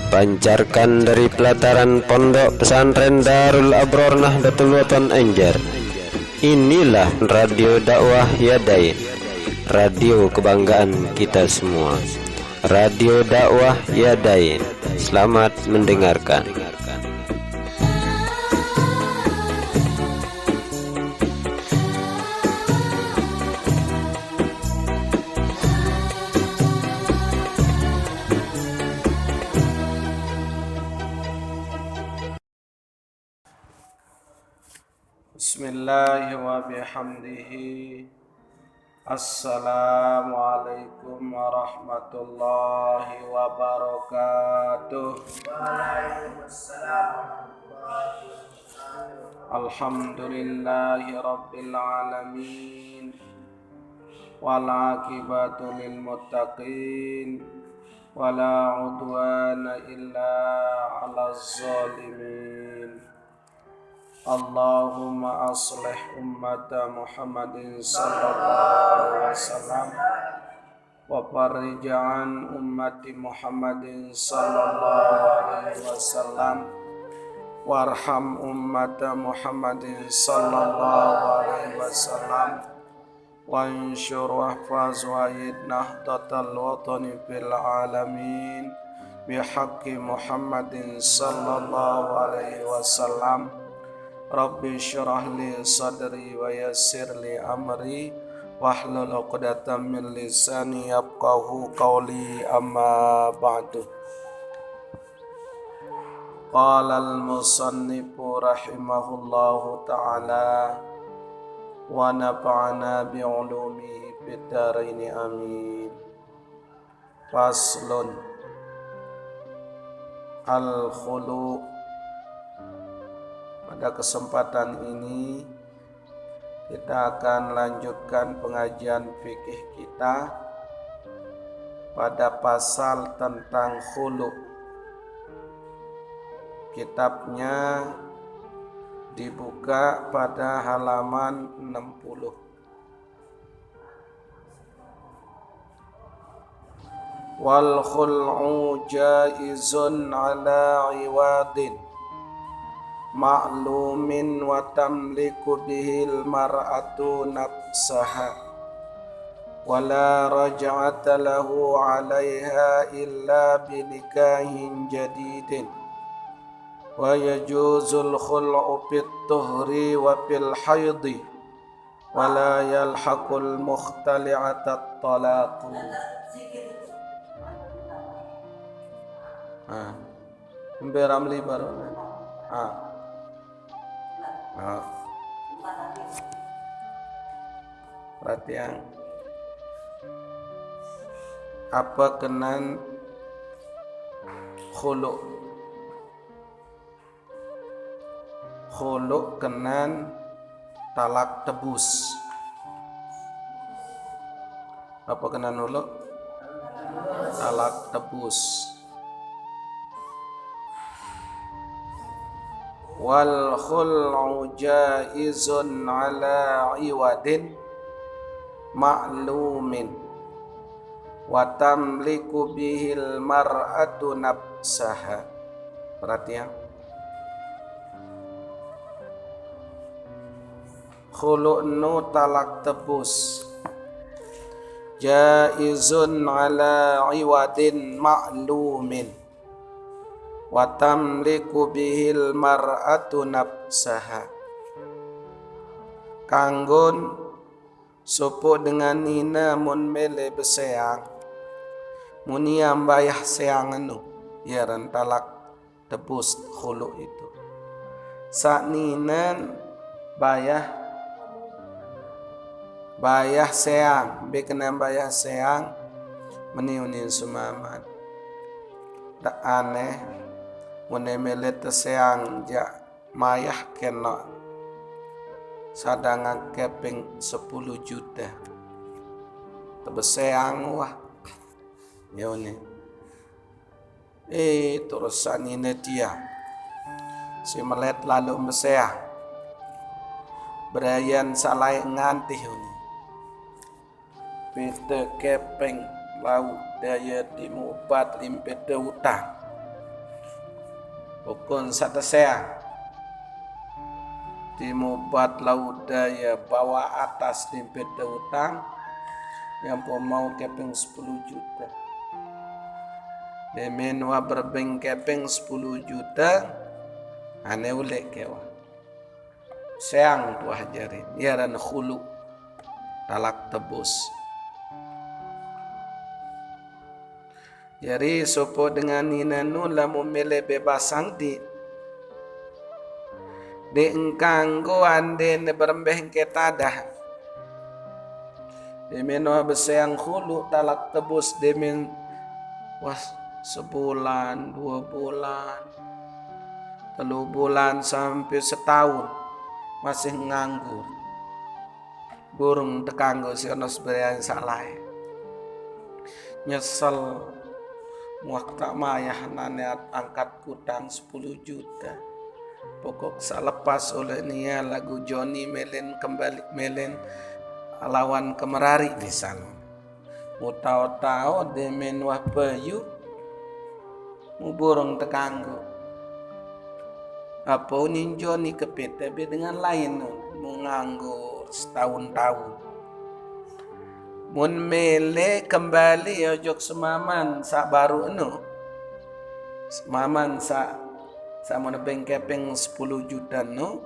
Dipancarkan dari pelataran Pondok Pesantren Darul Abror Nahdlatul Watan Anjar. Inilah Radio Dakwah Yadain, radio kebanggaan kita semua. Radio Dakwah Yadain. Selamat mendengarkan. Bismillahi wa bihamdihi. Assalamualaikum warahmatullahi wabarakatuh. Alhamdulillahi rabbil alamin. Wal aqibatu lil muttaqin. Wala udwana illa 'alaz zalimin. Allahumma aslih ummata Muhammadin sallallahu alaihi wasallam wa farij an ummati Muhammadin sallallahu alaihi wasallam warham ummata Muhammadin sallallahu alaihi wasallam wa anshur wahfaz wa ayyid nahdatal watani fil alamin bihaqqi Muhammadin sallallahu alaihi wasallam. Rabbi syrah li sadri wa yassir li amri wahlul 'uqdatam min lisani yafqahu qawli, amma ba'du. Qala al-musannifu rahimahullahu ta'ala wa nafa'ana bi 'ulumihi fid dharain amin. Faslun al-khulu'. Pada kesempatan ini kita akan lanjutkan pengajian fikih kita pada pasal tentang khulu'. Kitabnya dibuka pada halaman 60. Wal khul'u jaizun ala iwadin ma'lumin wa tamliku bihil mar'atu nafsaha wa la raj'ata lahu 'alaiha illa binikahin jadidin wa yajuzul khul'u fit tuhri wa fil haidhi wa la yalhaqul mukhtali'ata talaqu. Beramli baru. Perhatian, apa kenan khulu'? Khulu' kenan talak tebus. Apa kenan khulu'? Talak tebus. Wal khul'u jaizun ala iwadin ma'lumin wa tamliku bihil mar'atu nafsaha. Perhatian, khulu'nu talak tebus, jaizun ala iwadin ma'lumin wa tamliku bihil mar'atu nafsaha. Kanggon supo dengan nina mun mele beseang muniam bayah seang anu ya talak tebus khulu' itu. Sak ninan bayah seang bekenam bayah seang meniunin sumamat tak aneh mune teseang ja mayah kena sadangan keping 10 juta tebeseang wah yone terusan ini dia si melet lalu beseang berayan salai ngantih ini pete keping lau daya dimubat limpete utang Pukun satesea timubat laudaya bawa atas limpet utang yang mau keping 10 juta. Demen wa berbeng keping 10 juta ane ulek kewa. Seang tuah jari dia dan khulu talak tebus. Jadi sopo dengan ninanu lamu mele bebasang di engkang go ande ne berembeh ketadah. Demen wa beseang khulu talak tebus demen was sebulan, 2 bulan, 3 bulan sampai setahun masih nganggur. Burung tekanggo si ono sebenarnya salah. Nyesel muak tak mayah nane angkat kutang 10 juta. Pokok selepas oleh nia lagu Johnny Melen kembali Melen lawan kemerari misal. Mu tau-tau demen wah payu mu burung tekanggo. Apa ninjo ni kepet tapi dengan lain mu nganggur setahun-tahun. Mun mele kembali ojok semaman sa baru eno. Semaman sa mun bengkepeng 10 juta no.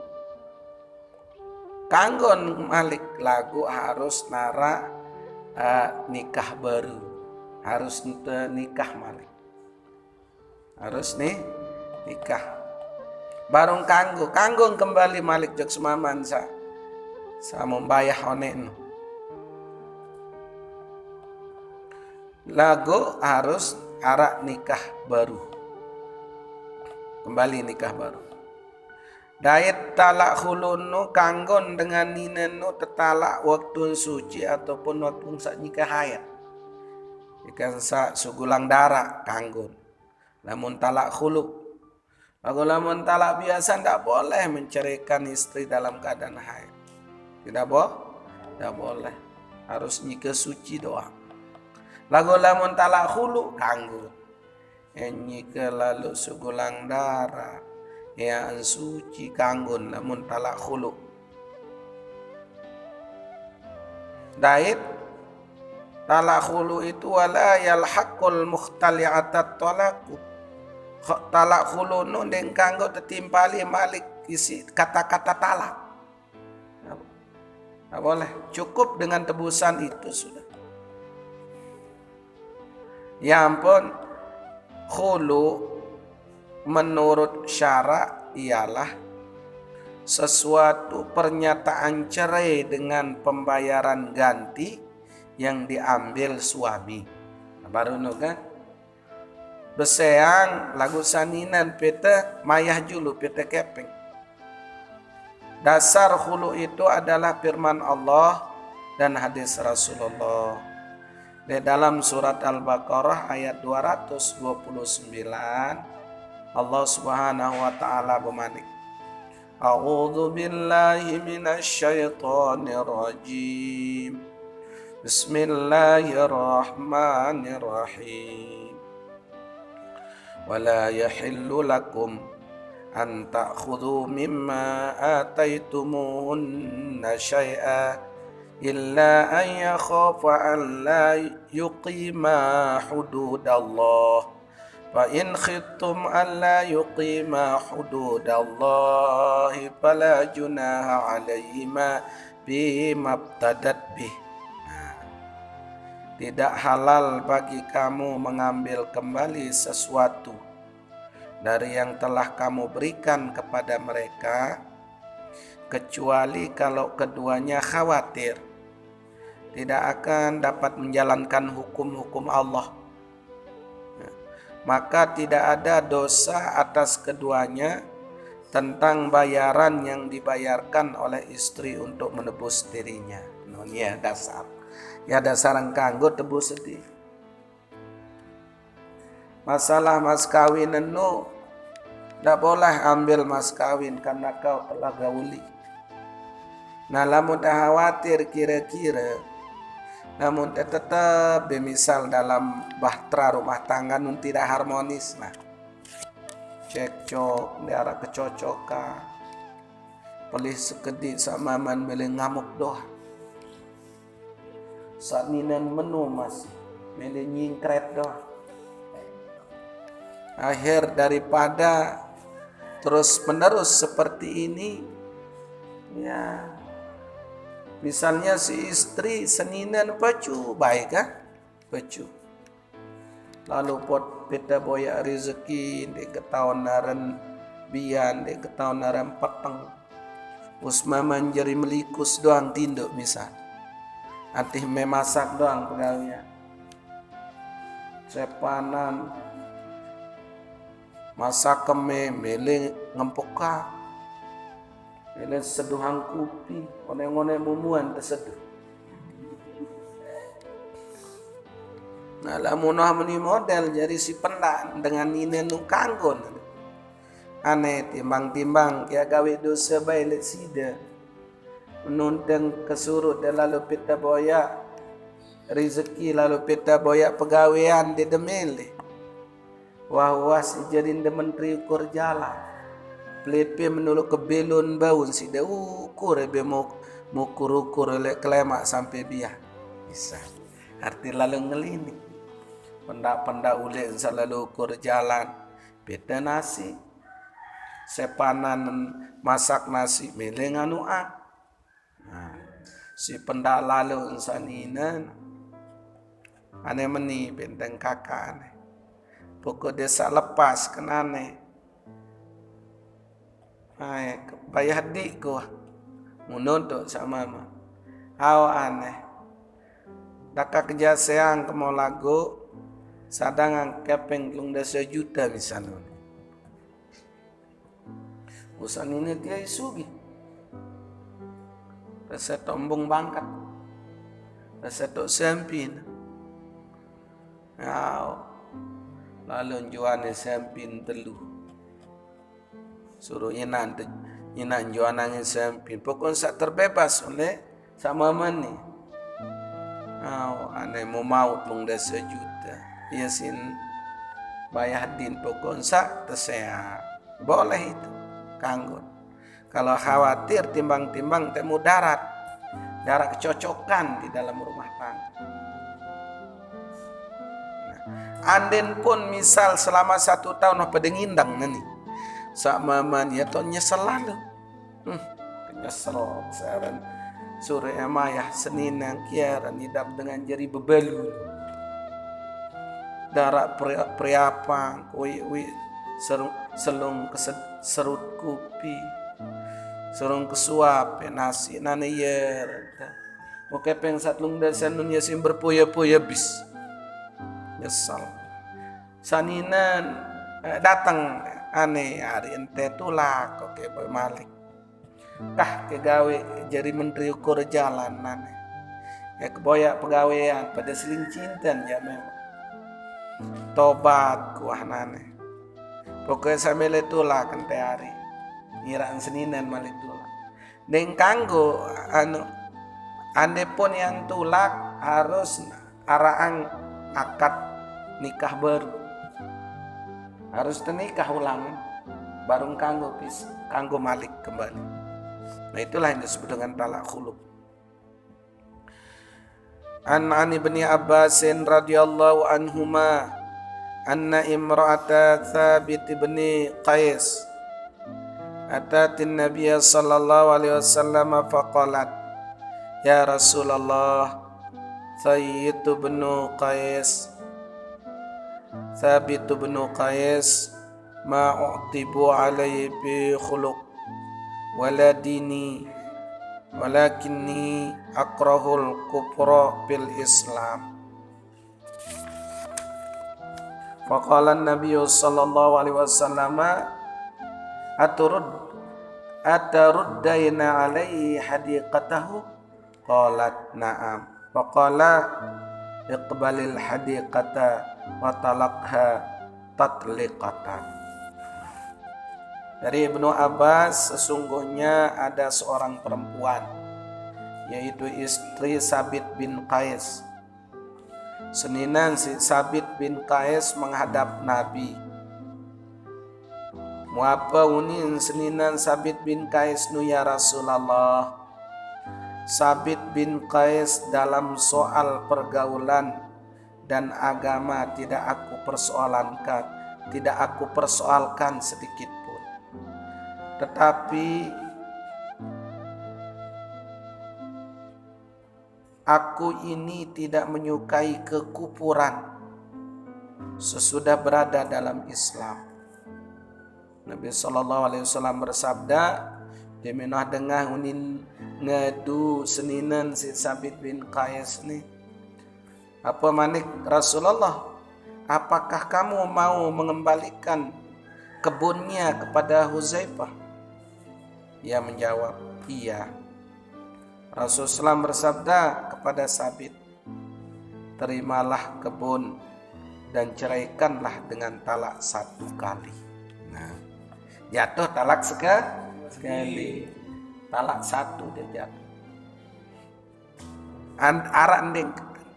Kanggon malik lagu harus nara nikah baru. Harus nikah malik. Harus nih nikah. Barung kanggo kembali malik jok semaman sa membayah onek no. Lagu harus arak nikah baru. Kembali nikah baru. Dayet talak khulunu kanggon dengan ninenu tetalak waktu suci ataupun waktu sak nikah hayat. Ikan sak sugulang darah kanggon. Namun talak khulu. Lamun talak biasa tidak boleh menceraikan istri dalam keadaan haid. Tidak boleh. Harus nikah suci doang. Lamun talak khulu kanggo. Nikah lalu sugulang darah. Yang suci kanggun lamun talak khulu. Dait talak khulu itu wala yalhaqul mukhtali'atat talaku. Talak khulu nu deng kanggo tetimpali malik isi kata-kata talak. Tidak boleh. Cukup dengan tebusan itu sudah. Ya ampun. Khulu menurut syara ialah sesuatu pernyataan cerai dengan pembayaran ganti yang diambil suami. Baru nu kan? Beseang lagu saninan peta mayah julu peta kepeng. Dasar khulu itu adalah firman Allah dan hadis Rasulullah. Di dalam surat Al-Baqarah ayat 229 Allah Subhanahu wa taala bermanik. A'udzu billahi minasyaitonir rajim. Bismillahirrahmanirrahim. ولا يحل لكم أن تأخذوا مما آتيتموهن شيئا إلا أن يخافا أن لا يقيما حدود الله فإن خفتم أن لا يقيما حدود الله فلا جناح عليهما بما ابتدت به. Tidak halal bagi kamu mengambil kembali sesuatu dari yang telah kamu berikan kepada mereka, kecuali kalau keduanya khawatir tidak akan dapat menjalankan hukum-hukum Allah. Maka tidak ada dosa atas keduanya tentang bayaran yang dibayarkan oleh istri untuk menebus dirinya. Ya dasar. Ya ada sarang kanggo tebus sedih. Masalah mas kawin nu tidak boleh ambil mas kawin karena kau telah gauli. Nah lamun khawatir kira-kira, namun tetap misal dalam bahtera rumah tangga nun tidak harmonis. Nah cekcok diarah kecocokan pelih sekedik sama man mele ngamuk doh saat ninan menu mas mele nyingkret doh. Akhir daripada terus menerus seperti ini, ya misalnya si istri seninan pacu baik kan, pacu. Lalu pot peta boya rezeki di ketahuan naran bian di ketahuan naran peteng. Usmaman jari melikus doang tinduk misal. Antih memasak doang pegawainya. Sepanan masak keme mele ngempoka mele seduhan kopi one-one mumuan terseduh. Nah lamunah meni model jadi si pendak dengan ini nu kanggon aneh timbang-timbang kia gawe dosa bae let sida menuntang kesurut dan lalu pita boya rezeki lalu pita boya pegawaian di demele. Wah si jadin de menteri ukur jalan plepe menuluk ke belon baun si de ukur be mau ukur lek kelemak sampai biah bisa arti lalu ngelini pendak ule selalu ukur jalan beda nasi sepanan masak nasi mele nganu si pendak lalu insaninan ane meni benteng kakak ane pokok desa lepas kenane bayar dik ko menuntut sama mama aneh daka kerja seang kemo lagu sadangan kepeng lung desa juta misalnya usan ini dia isugi rasa tombong bangkat rasa tok sempin lalu juane sempin telu suruh nyenan juananya sempin pokoknya sak terbebas oleh sama mani aneh mau maut lung desa juta ya sin bayar din pokoknya sak tersehat boleh itu kanggun kalau khawatir timbang-timbang temu darat kecocokan di dalam rumah tangga. Anden pun misal selama 1 tahun apa dengindang nani sama man ya to nyesel lalu nyesel saran sore emayah seninang kiaran hidap dengan jari bebalu darak priapang wi selung serut kopi serung kesuap nasi nane yer oke peng satlung dasan nunya sim berpoya-poya bis nyesal saninan datang aneh hari ente tulak oke boy malik kah kegawe jadi menteri ukur jalan aneh ya keboyak pegawaian pada seling cintan ya memang tobat kuah nane pokoknya sambil tulak ente hari ngiraan seninan malik tulak deng kanggo ande pun yang tulak harus araang akad nikah baru harus ternikah ulang baru kanggo malik kembali. Nah itulah yang disebut dengan talak khulub. An ibn Abbas radhiyallahu anhuma anna imra'ata Thabit bin Qais atatin Nabiy sallallahu alaihi wasallam faqalat ya Rasulullah Thabit bin Qais ma u'tibu alaihi bi khuluq wala dini walakinni akrahul kufra bil Islam. Faqala an-nabiy sallallahu alaihi wasallam ataruddaina alaihi hadiqatahu qalat na'am faqala iqbalil hadiqata wa talaqha tatliqatan. Dari Ibnu Abbas sesungguhnya ada seorang perempuan yaitu istri Sabit bin Qais. Seninan si Sabit bin Qais menghadap Nabi Muapa unin seninan Sabit bin Qais nu ya Rasulullah. Sabit bin Qais dalam soal pergaulan dan agama tidak aku persoalkan sedikit pun. Tetapi aku ini tidak menyukai kekufuran sesudah berada dalam Islam. Nabi SAW bersabda, dia menah dengar unin ngadu seninan si Sabit bin Qais ni. Apa manik Rasulullah, apakah kamu mau mengembalikan kebunnya kepada Huzaifah? Ia menjawab, iya. Rasulullah bersabda kepada Sabit, terimalah kebun dan ceraikanlah dengan talak 1 kali. Nah, jatuh talak sekali. Talak 1 dia jatuh. Arak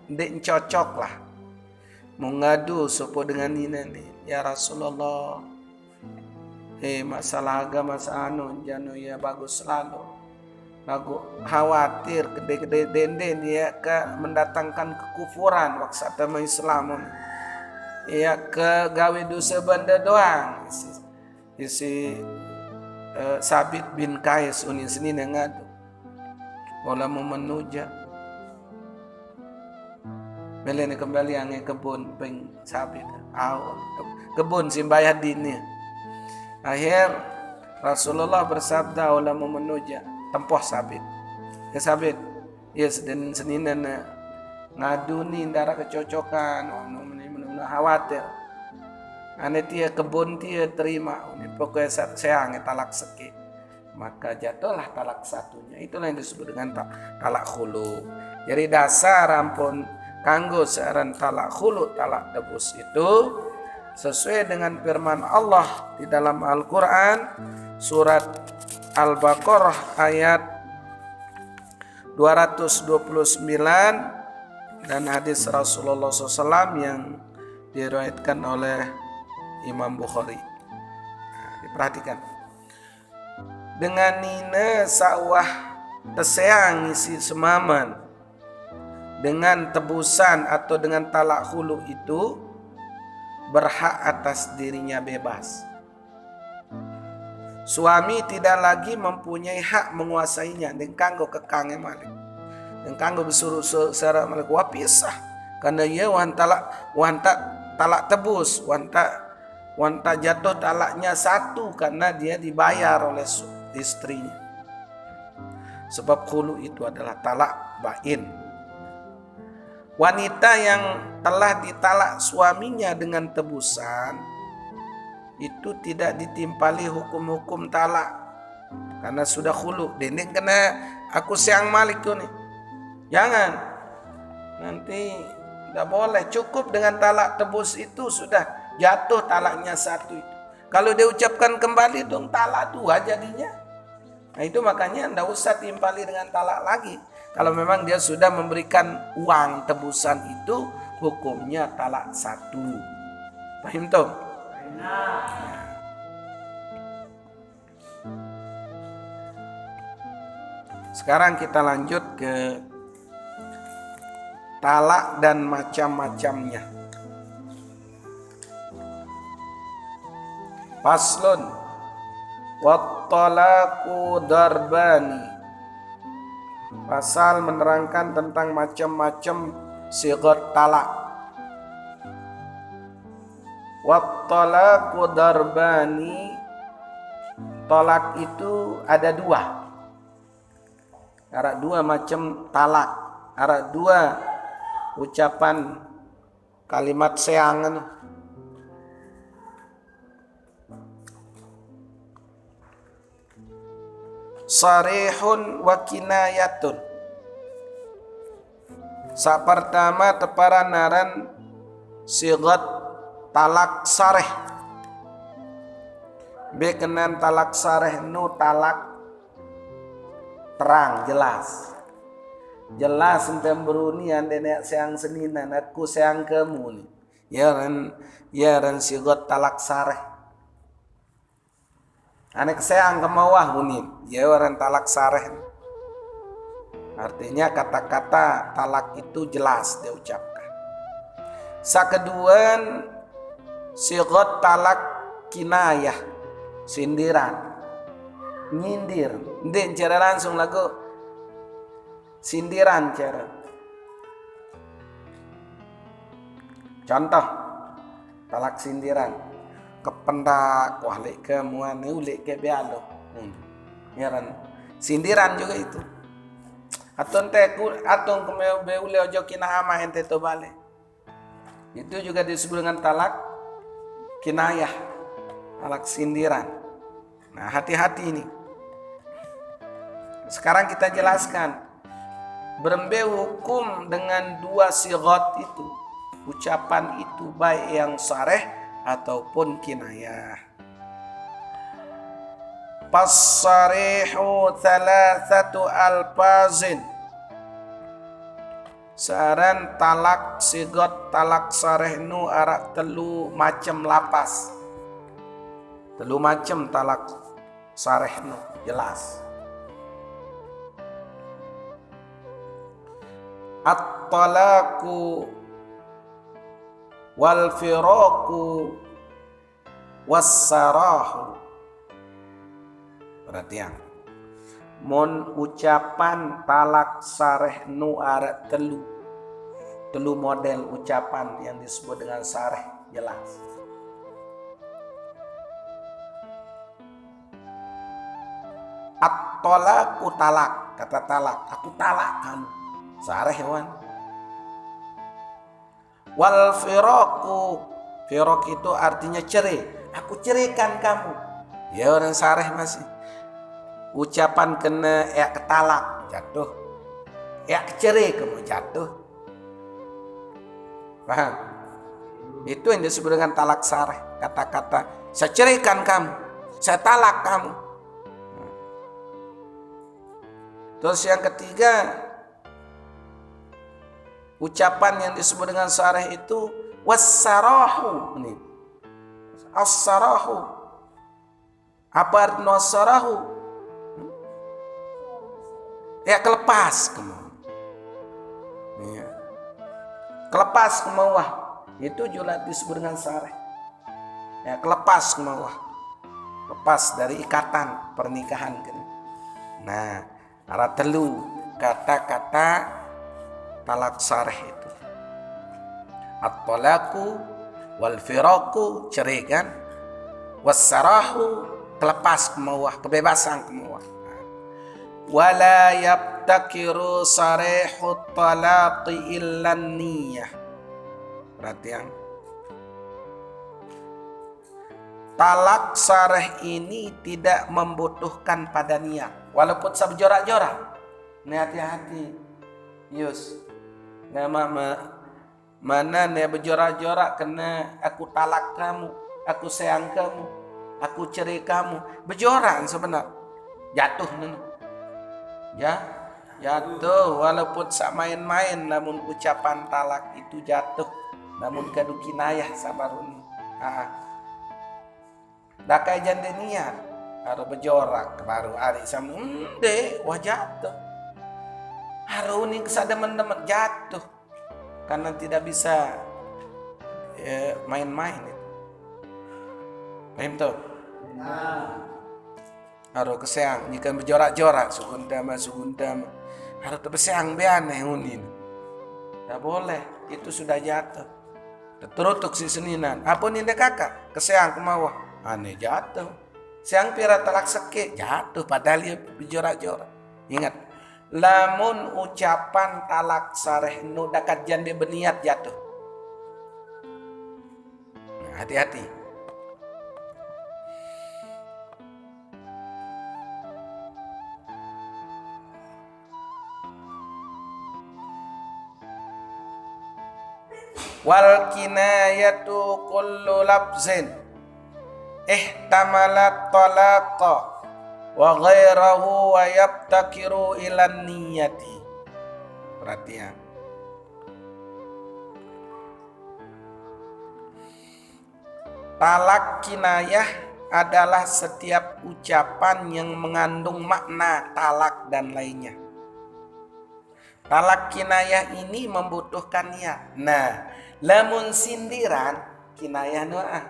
ndek cocok lah. Mengadu sopo dengan ini. Ya Rasulullah, masalah agama anu janu ya bagus selalu. Lagu khawatir gede-gede denden dia ke mendatangkan kekufuran waktu sama Islam. Ya ke gawe dosa benda doang. Isi Sabit bin Qais unin sini ngadu. Wala memenuja. Melene kembali ange kebun peng Sabit. Kebun simbayah dini. Akhir Rasulullah bersabda wala memenuja. Tempoh Sabit. Ya Sabit. Ya senina ngadu ni ndara kecocokan. Khawatir. Ane tia kebun tia terima. Pokoknya saya talak seki. Maka jatuhlah talak 1-nya. Itulah yang disebut dengan talak khulu. Jadi dasar ampun kanggo saran talak khulu, talak tebus itu sesuai dengan firman Allah di dalam Al-Quran surat Al-Baqarah ayat 229 dan hadis Rasulullah SAW yang diriwayatkan oleh Imam Bukhari. Diperhatikan. Dengan nina sawah teseang isi semaman dengan tebusan atau dengan talak khulu itu berhak atas dirinya bebas. Suami tidak lagi mempunyai hak menguasainya dan kanggo kekange malik. Dan kanggo disuruh secara malik wapisah karena ia wanta talak tebus, wanta jatuh talaknya 1 karena dia dibayar oleh istrinya. Sebab khulu itu adalah talak bain. Wanita yang telah ditalak suaminya dengan tebusan itu tidak ditimpali hukum-hukum talak karena sudah khulu. Dendeng kena aku siang malik nih. Jangan. Nanti tidak boleh. Cukup dengan talak tebus itu sudah jatuh talaknya 1 itu. Kalau dia ucapkan kembali dong talak 2 jadinya. Nah itu makanya tidak usah timpali dengan talak lagi. Kalau memang dia sudah memberikan uang tebusan itu hukumnya talak 1. Paham toh? Sekarang kita lanjut ke talak dan macam-macamnya. Faslun wat talaqu darbani. Pasal menerangkan tentang macam-macam sigat talak. Wat talaqu darbani. Talak itu ada 2. Ada 2 macam talak. Ada 2 ucapan kalimat seangan. Sarihun wa kinayatun. Sa pertama teparanaran sigat talak sareh. Bekenan talak sareh nu talak terang jelas. Jelas enten berunian denek seang seninan aku seang kamu nih. Ya ran sigat talak sareh. Anek seang ke mawah unin. Ya orang talak sareh. Artinya kata-kata talak itu jelas dia ucapkan. Sakeduan sigot talak kinayah, sindiran, nyindir. Ndek cara langsung lagu sindiran cara. Contoh talak sindiran. Kependak wah lek ke muan lek ke bealo. Nyaran sindiran juga itu. Atau kemeu beule ojo kina ama ente to bale. Itu juga disebut dengan talak kinayah, talak sindiran. Nah, hati-hati ini. Sekarang kita jelaskan berembe hukum dengan dua sigot itu, ucapan itu baik yang sareh ataupun kinayah. Passarihu thalathatu alfazin. Saran talak sigot talak sareh nu arak telu macam lapas. Telu macam talak sareh nu jelas. At-talaqu wal firaqu was-sarahu. Perhatian. Mon ucapan talak sareh nu arah telu model ucapan yang disebut dengan sareh jelas. At-talaqu talak, kata talak, aku talak kamu. Sareh wan. Wal firaq itu artinya cerai. Aku ceraikan kamu. Ya orang sareh masih. Ucapan kena ketalak jatuh. Cerai kamu jatuh. Paham? Itu yang disebut dengan talak sareh. Kata-kata saya ceraikan kamu. Saya talak kamu. Terus yang ketiga, ucapan yang disebut dengan sareh itu was-sarahu. Ini. As-sarahu. Apa artinya as-sarahu? Kelepas kamu. Ya. Kelepas ke bawah. Itu juga disebut dengan sareh. Kelepas ke bawah. Lepas dari ikatan pernikahan kan. Nah, arah telu kata-kata talak sareh itu. At-talaqu wal firaqu, cerai kan. Was-sarahu, kelepas ke bawah, kebebasan ke bawah. Wala yabtakiru sarihut talaqi illa niyah. Perhatian. Talak sareh ini tidak membutuhkan pada niat. Walaupun sabjorak-jorak. Ini hati-hati. Yus. Nama mana nih berjorak-jorak kena aku talak kamu, aku sayang kamu, aku cerai kamu. Berjorak sebenarnya. Jatuh nih. Ya, jatuh walaupun sak main-main, namun ucapan talak itu jatuh. Namun kadu kinayah sabarun. Dah kayak jande niat. Harus berjorak baru hari sama wah jatuh. Haru ini kesademan-deman jatuh. Karena tidak bisa main-main itu. Paham tuh? Harus keseang. Jika berjorak-jorak sugundama. Harus terpeseang beaneh unin. Tak boleh. Itu sudah jatuh. Terutuk si seninan. Apa ini kakak? Keseang ke bawah. Aneh jatuh. Siang pira talak seke. Jatuh padahal dia berjorak-jorak. Ingat. Lamun ucapan talak sareh nu dakat jande berniat jatuh. Nah, hati-hati. Wal kinayatu kullu lafzin ihtamalat talaqa wa ghairahu wa yabtakiru ilan niyati. Perhatian. Talak kinayah adalah setiap ucapan yang mengandung makna talak dan lainnya. Talak kinayah ini membutuhkan niat. Nah, lamun sindiran kinayah doa.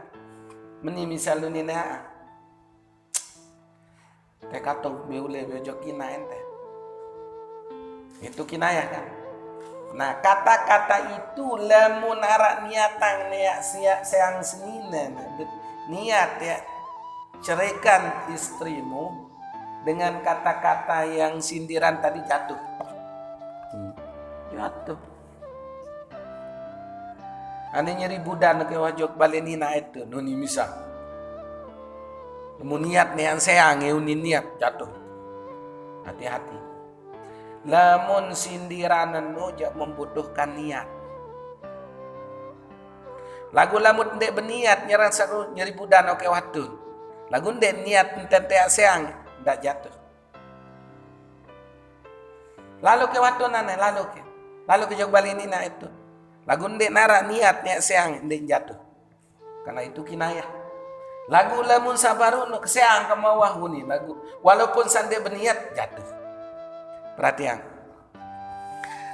Meni misal ni na. Teh katong beule bejo kinayah teh. Itu kinayah kan. Nah, kata-kata itu lamun arak niatang niat seang senina niat ya ceraikan istrimu dengan kata-kata yang sindiran tadi jatuh. Jatuh. Ane nyeri budan ke wajok balenina itu nuni misal. Mun niat niat seang unin niat jatuh. Hati-hati. Lamun sindiranan nojak membutuhkan niat. Lagu lamun ndek berniat nyeran saku nyeri budan oke waktu. Lagu ndek niat tenteak seang ndak jatuh. Lalu ke waktu nane lalu ke jog balinina itu. Lagu ndek nara niat seang ndek jatuh. Karena itu kinayah. Lagu lamun sabaru keseang ke mawah huni lagu walaupun sande berniat jatuh. Perhatian.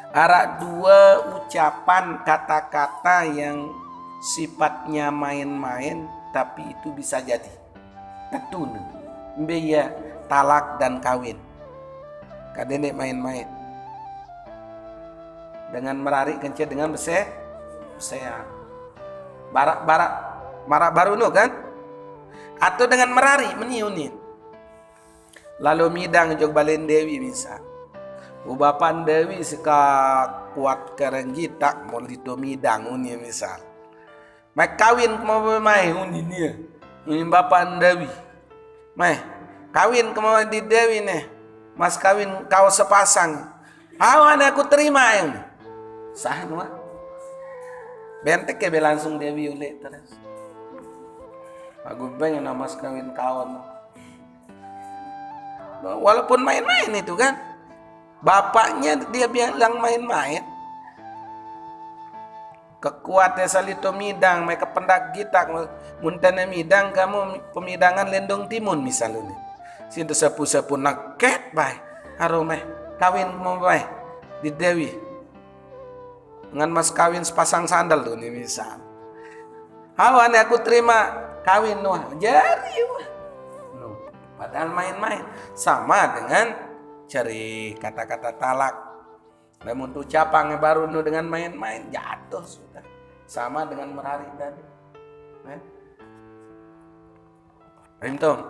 Ada dua ucapan kata-kata yang sifatnya main-main tapi itu bisa jadi. Ketun. Mbeya talak dan kawin. Kadene main-main. Dengan merarik kencet dengan beseang. Barak-barak marak baru no kan? Atau dengan merari meniunin. Lalu midang jog balen dewi misal. Ubapan dewi seka kuat kerenggitak mau itu midang uni misal. Mak kawin mau mai uni dia. Uni bapan dewi. Mai kawin kemau di dewi nih. Mas kawin kau sepasang. Awan aku terima yang. Sah nu. Bentek ke langsung dewi ule terus. Aku pengen mas kawin kawan. Walaupun main-main itu kan. Bapaknya dia bilang main-main. Kekuatan salito midang, mereka pendak gitak, muntana midang kamu pemidangan lendong timun misalnya. Sintu sepu-sepu naket bay, harumeh kawin mau bay di Dewi. Dengan mas kawin sepasang sandal tuh nih misal. Awan aku terima kawin nuh jari. Padahal main-main sama dengan cari kata-kata talak. Namun tuh capang baru nu dengan main-main jatuh sudah. Sama dengan merari tadi. Rintung.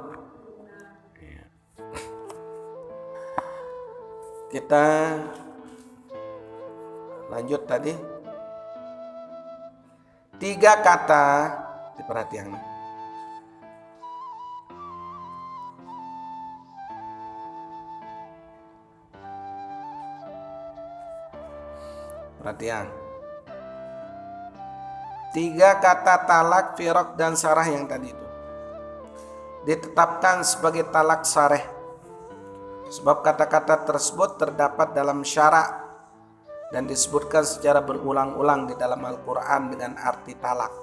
Kita lanjut tadi. 3 kata diperhatikan. Perhatian. 3 kata talak, firaq dan sarah yang tadi itu ditetapkan sebagai talak sareh. Sebab kata-kata tersebut terdapat dalam syarak dan disebutkan secara berulang-ulang di dalam Al-Quran dengan arti talak.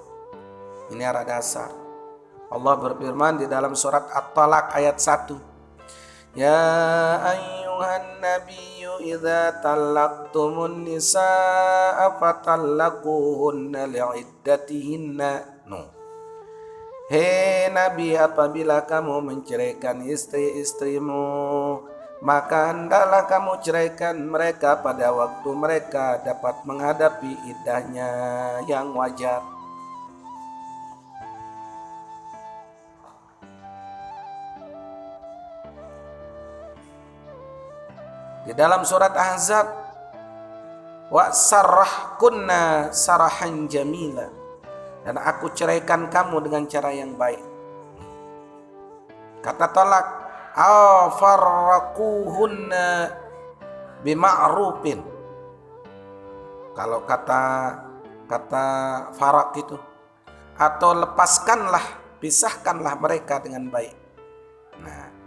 Ini arah dasar. Allah berfirman di dalam surat At-Talaq ayat 1. Ya ayyuhan nabiyyu idza talaqtumun nisaa fatallaquhunna li'iddatihinna. Hei Nabi, apabila kamu menceraikan istri-istrimu, maka hendaklah kamu ceraikan mereka pada waktu mereka dapat menghadapi iddahnya yang wajar. Di dalam surat Ahzab, wa sarrahkunna sarahan jamila, dan aku ceraikan kamu dengan cara yang baik. Kata talak, aw farraquhunna bima'rufin. Kalau kata farak itu, atau lepaskanlah, pisahkanlah mereka dengan baik. Nah,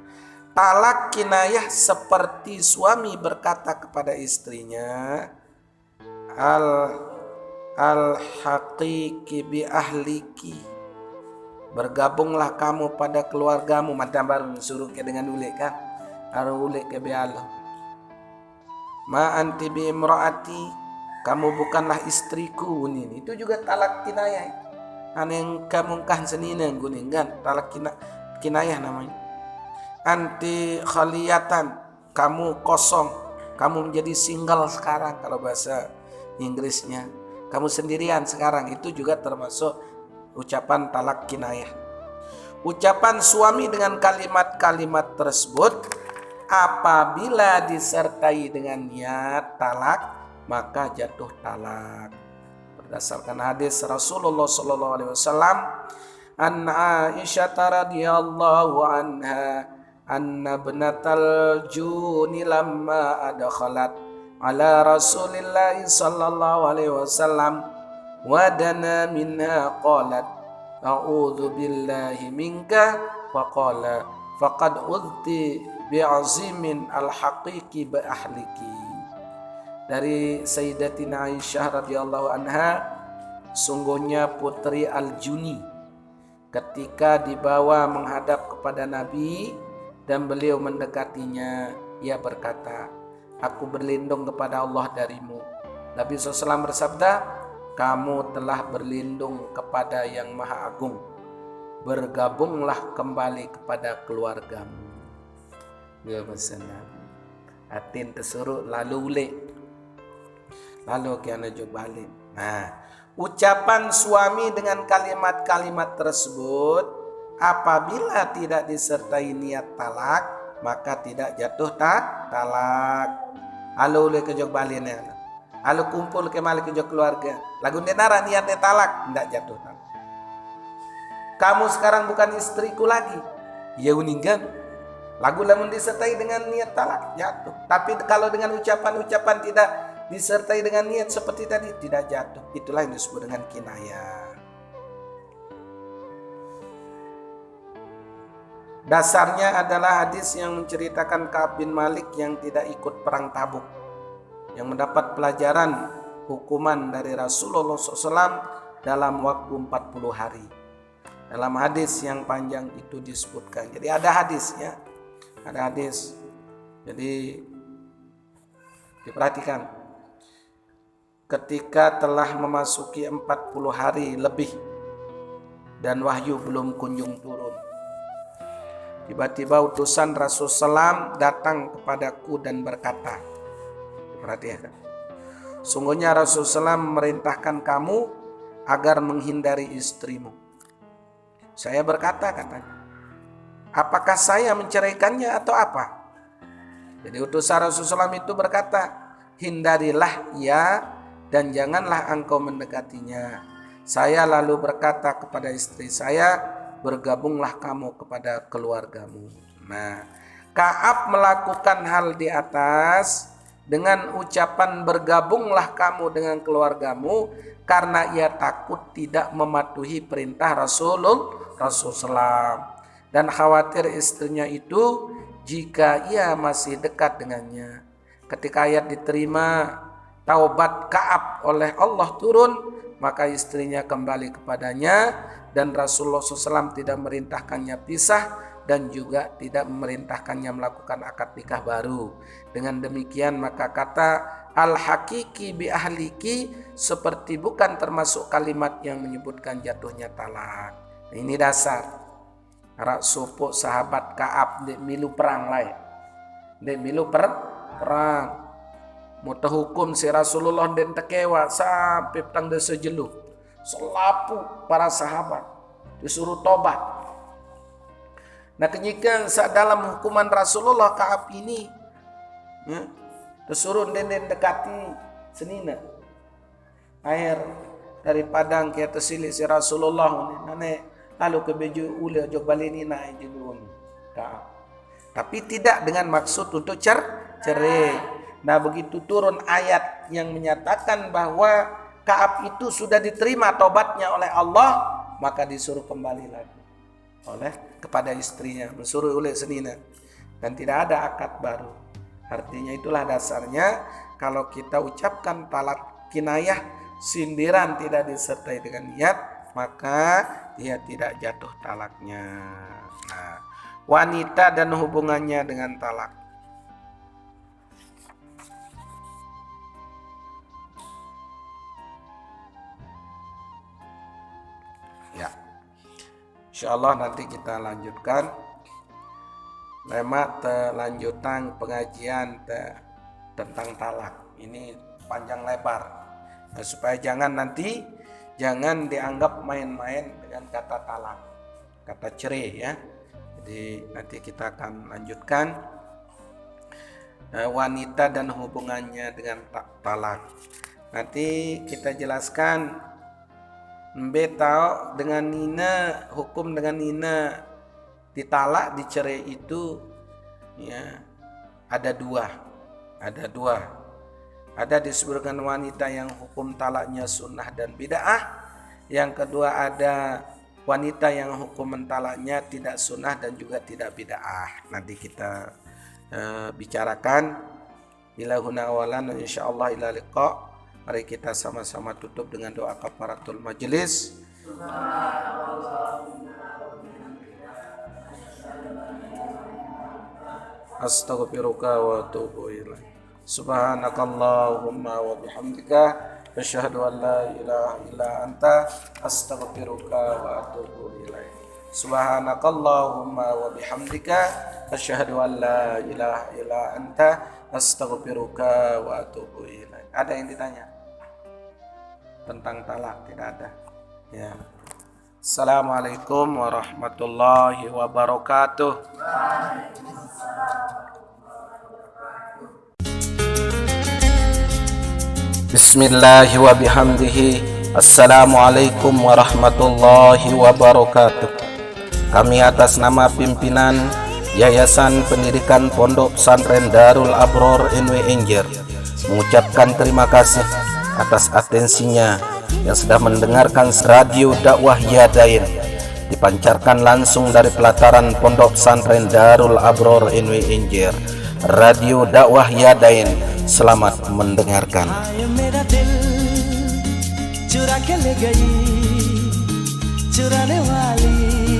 talak kinayah seperti suami berkata kepada istrinya, al-haqiqi bi ahliki, bergabunglah kamu pada keluargamu. Mata baru suruh ke dengan ulik kan, harus ulik ke bialo. Ma anti bi imraati, kamu bukanlah istriku ini. Itu juga talak kinayah. Aneng kamu kah senina guning kan, talak kinayah namanya. Anti khaliyatan, kamu kosong, kamu menjadi single sekarang kalau bahasa Inggrisnya. Kamu sendirian sekarang, itu juga termasuk ucapan talak kinayah. Ucapan suami dengan kalimat-kalimat tersebut apabila disertai dengan niat talak, maka jatuh talak. Berdasarkan hadis Rasulullah sallallahu alaihi wasallam, an Aisyah radhiyallahu anha anna ibnatal juni lamma adkhalat ala Rasulillah sallallahu alaihi wasallam wa dana minha qalat a'udzu billahi minka wa qala faqad udti bi'azimin al-haqiqi bi ahliki. Dari Sayyidatina Aisyah radhiyallahu anha, sungguhnya putri Al-Juni ketika dibawa menghadap kepada Nabi dan beliau mendekatinya, ia berkata, aku berlindung kepada Allah darimu. Nabi SAW bersabda, kamu telah berlindung kepada yang Maha Agung, bergabunglah kembali kepada keluargamu. Dia bersenang atin tersuruh lalu ulik, lalu kiana balik. Nah, ucapan suami dengan kalimat-kalimat tersebut apabila tidak disertai niat talak, maka tidak jatuh talak. Lalu ulik ke jog balik ni, lalu kumpul kembali ke jog keluarga, lagu denara niatnya talak, tidak jatuh talak. Kamu sekarang bukan istriku lagi, ya uningan. Lagu lamun disertai dengan niat talak jatuh. Tapi kalau dengan ucapan-ucapan tidak disertai dengan niat seperti tadi, tidak jatuh. Itulah yang disebut dengan kinayah. Dasarnya adalah hadis yang menceritakan Ka'ab bin Malik yang tidak ikut perang Tabuk, yang mendapat pelajaran hukuman dari Rasulullah SAW dalam waktu 40 hari. Dalam hadis yang panjang itu disebutkan. Jadi ada hadisnya. Ada hadis. Jadi diperhatikan. Ketika telah memasuki 40 hari lebih dan wahyu belum kunjung turun, tiba-tiba utusan Rasulullah SAW datang kepadaku dan berkata, perhatikan, sungguhnya Rasulullah SAW memerintahkan kamu agar menghindari istrimu. Saya berkata, katanya, apakah saya menceraikannya atau apa? Jadi utusan Rasulullah SAW itu berkata, hindarilah ia dan janganlah engkau mendekatinya. Saya lalu berkata kepada istri saya, bergabunglah kamu kepada keluargamu. Nah, Ka'ab melakukan hal di atas dengan ucapan bergabunglah kamu dengan keluargamu karena ia takut tidak mematuhi perintah Rasulullah dan khawatir istrinya itu jika ia masih dekat dengannya. Ketika ayat diterima, taubat Ka'ab oleh Allah turun, maka istrinya kembali kepadanya dan Rasulullah SAW tidak merintahkannya pisah dan juga tidak memerintahkannya melakukan akad nikah baru. Dengan demikian maka kata al-haqiqi bi ahliki seperti bukan termasuk kalimat yang menyebutkan jatuhnya talak. Ini dasar. Rak supuk sahabat Ka'ab dek milu perang lain, dek milu perang. Muta hukum si Rasulullah dan tekewa sampai petang desa jeluh, selapu para sahabat disuruh tobat. Nah kenyikan saat dalam hukuman Rasulullah Ka'ab ini, ya, disuruh den dekati senina air dari padang ke atas silik si Rasulullah ini. Lalu ke baju ula jog balini naik jedun Ka'ab. Tapi tidak dengan maksud untuk cerai. Nah begitu turun ayat yang menyatakan bahwa Ka'ab itu sudah diterima tobatnya oleh Allah, maka disuruh kembali lagi oleh kepada istrinya, mensuruh oleh senina, dan tidak ada akad baru. Artinya itulah dasarnya kalau kita ucapkan talak kinayah, sindiran tidak disertai dengan niat, maka dia tidak jatuh talaknya. Nah, wanita dan hubungannya dengan talak. Ya, insyaallah nanti kita lanjutkan lanjutan pengajian tentang talak. Ini panjang lebar. Nah, supaya jangan dianggap main-main dengan kata talak, kata cerai ya. Jadi nanti kita akan lanjutkan wanita dan hubungannya dengan talak. Nanti kita jelaskan tahu dengan nina, hukum dengan nina ditalak, dicerai itu ya ada dua. Ada disebutkan wanita yang hukum talaknya sunnah dan bid'ah. Yang kedua ada wanita yang hukum mentalaknya tidak sunnah dan juga tidak bid'ah. Nanti kita bicarakan. Ila huna awalan, insyaallah ila liqa. Mari kita sama-sama tutup dengan doa kafaratul majelis. Astaghfiruka wa atubu ilaik. Subhanakallahumma wa bihamdika asyhadu an la ilaha illa anta astaghfiruka wa atubu ilaik. Subhanakallahumma wa bihamdika asyhadu an la ilaha illa anta astaghfiruka wa atubu ilaik. Ada yang ditanya tentang talak? Tidak ada. Ya. Assalamualaikum warahmatullahi wabarakatuh. Bismillahi wa bihamdihi. Assalamualaikum warahmatullahi wabarakatuh. Kami atas nama pimpinan Yayasan Pendidikan Pondok Pesantren Darul Abror NW Enjer mengucapkan terima kasih atas atensinya yang sudah mendengarkan radio dakwah Yadain dipancarkan langsung dari pelataran Pondok Pesantren Darul Abror NW Enjer. Radio dakwah Yadain, selamat mendengarkan. चुरा के ले गई चुराने वाली